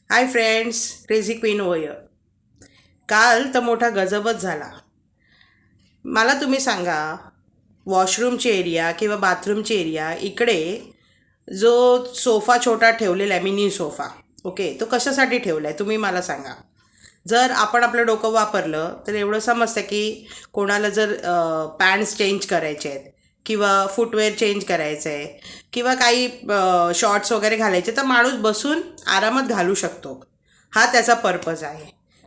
Hi friends, crazy queen होय. काल तर मोठा गजबच झाला. मला तुम्ही सांगा, वॉशरूमची एरिया किंवा बाथरूमची एरिया इकडे जो सोफा छोटा ठेवलेला आहे, मिनी सोफा, ओके, तो कशासाठी ठेवला आहे तुम्ही मला सांगा. जर आपण आपलं डोकं वापरलं तर एवढं समजतं की कोणाला जर पॅन्ट्स चेंज करायचे आहेत किंवा फुटवेअर चेंज करायचं आहे किंवा काही शॉर्ट्स वगैरे घालायचे तर माणूस बसून आरामात घालू शकतो. हा त्याचा पर्पज आहे.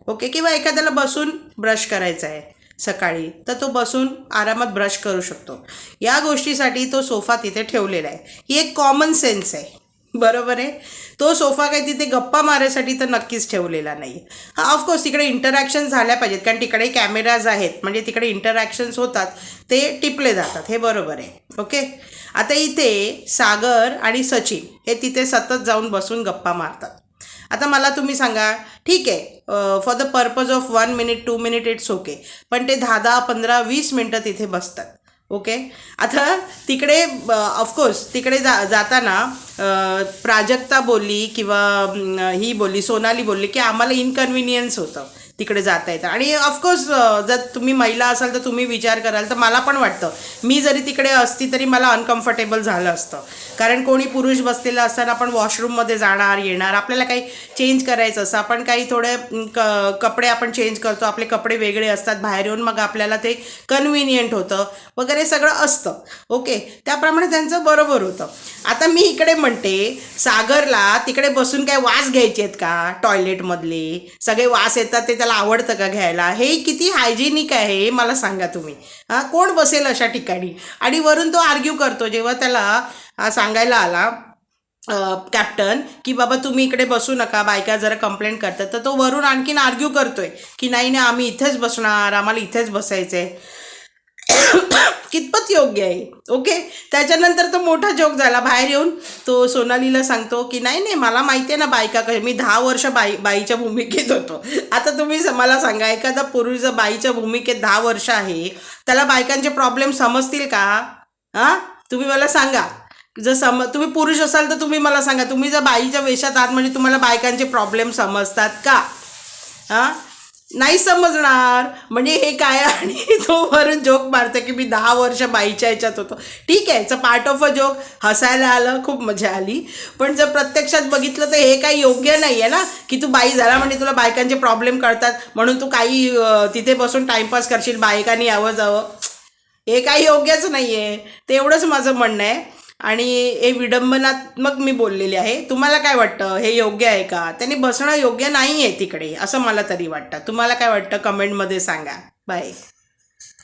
ओके, किंवा एखाद्याला बसून ब्रश करायचा आहे सकाळी तर तो बसून आरामात ब्रश करू शकतो. या गोष्टीसाठी तो सोफा तिथे ठेवलेला आहे. ही एक कॉमन सेन्स आहे. बरोबर आहे. तो सोफा काही तिथे गप्पा मारायसाठी तर नक्कीच ठेवलेला नाही. हां, ऑफकोर्स तिकडे इंटरॅक्शन झाल्या पाहिजेत कारण तिकडे कॅमेराज आहेत, म्हणजे तिकडे इंटरॅक्शन्स होतात, ते टिपले जातात, हे बरोबर आहे. ओके, आता इथे सागर आणि सचिन हे तिथे सतत जाऊन बसून गप्पा मारतात. आता मला तुम्ही सांगा, ठीक आहे, for the purpose of 1 minute 2 minute it's okay, पण ते 10-10 15-20 मिनटं तिथे बसतात. ओके, आता तिकडे ऑफकोर्स तिकडे जाताना प्राजक्ता बोलली किंवा ही बोलली, सोनाली बोलली की आम्हाला इनकन्व्हिनियन्स होतं तिकडे जाता येतं. आणि ऑफकोर्स जर तुम्ही महिला असाल तर तुम्ही विचार कराल तर मला पण वाटतं, मी जरी तिकडे असती तरी मला अनकम्फर्टेबल झालं असतं. कारण कोणी पुरुष बसलेलं असताना आपण वॉशरूममध्ये जाणार येणार, आपल्याला काही चेंज करायचं असतं, आपण काही थोडे कपडे आपण चेंज करतो, आपले कपडे वेगळे असतात, बाहेर येऊन मग आपल्याला ते कन्व्हिनियंट होतं वगैरे सगळं असतं. ओके, त्याप्रमाणे त्यांचं बरोबर होतं. आता मी इकडे म्हणते, सागरला तिकडे बसून काय वास घ्यायचे आहेत का? टॉयलेटमधले सगळे वास येतात ते त्याला आवडतं का घ्यायला? हे किती हायजेनिक आहे हे मला सांगा तुम्ही. हां, कोण बसेल अशा ठिकाणी? आणि वरून तो आर्ग्यू करतो जेव्हा त्याला सांगायला आला कॅप्टन की बाबा तुम्ही इकडे बसू नका, बायका जरा कंप्लेंट करतात, तर तो वरून आणखीन आर्ग्यू करतोय की नाही नाही, आम्ही इथेच बसणार, आम्हाला इथेच बसायचं आहे. कितपत योग्य आहे? ओके, त्याच्यानंतर तो मोठा जोक झाला. बाहेर येऊन तो सोनालीला सांगतो की नाही नाही, मला माहिती आहे ना बायका कशी, मी 10 वर्ष बाईच्या भूमिकेत होतो. आता तुम्ही मला सांगा, एखादा पुरुष जर बाईच्या भूमिकेत 10 वर्ष आहे, त्याला बायकांचे प्रॉब्लेम समजतील का? हां, तुम्ही मला सांगा. जर तुम्ही पुरुष असाल तर तुम्ही मला सांगा, तुम्ही जर बाईच्या वेशात आहात म्हणजे तुम्हाला बायकांचे प्रॉब्लेम समजतात का? हां, नाही समजणार. म्हणजे हे काय? आणि तो वरून जोक मारतो की मी 10 वर्ष बाईच्या ह्याच्यात होतो. ठीक आहे, it's a part of a joke, हसायला आलं, खूप मजा आली. पण जर प्रत्यक्षात बघितलं तर हे काही योग्य नाही आहे ना, की तू बाई झाला म्हणजे तुला बायकांचे प्रॉब्लेम कळतात म्हणून तू काही तिथे बसून टाईमपास करशील, बायकांनी यावं जावं. हे काही योग्यच नाही आहे. तेवढंच माझं म्हणणं आहे. आणि हे विडंबनात्मक मी बोललेले आहे. तुम्हाला काय वाटतं, हे योग्य आहे का? त्यांनी बसणं योग्य नाही आहे तिकडे, असं मला तरी वाटतं. तुम्हाला काय वाटतं कमेंटमध्ये सांगा. बाय.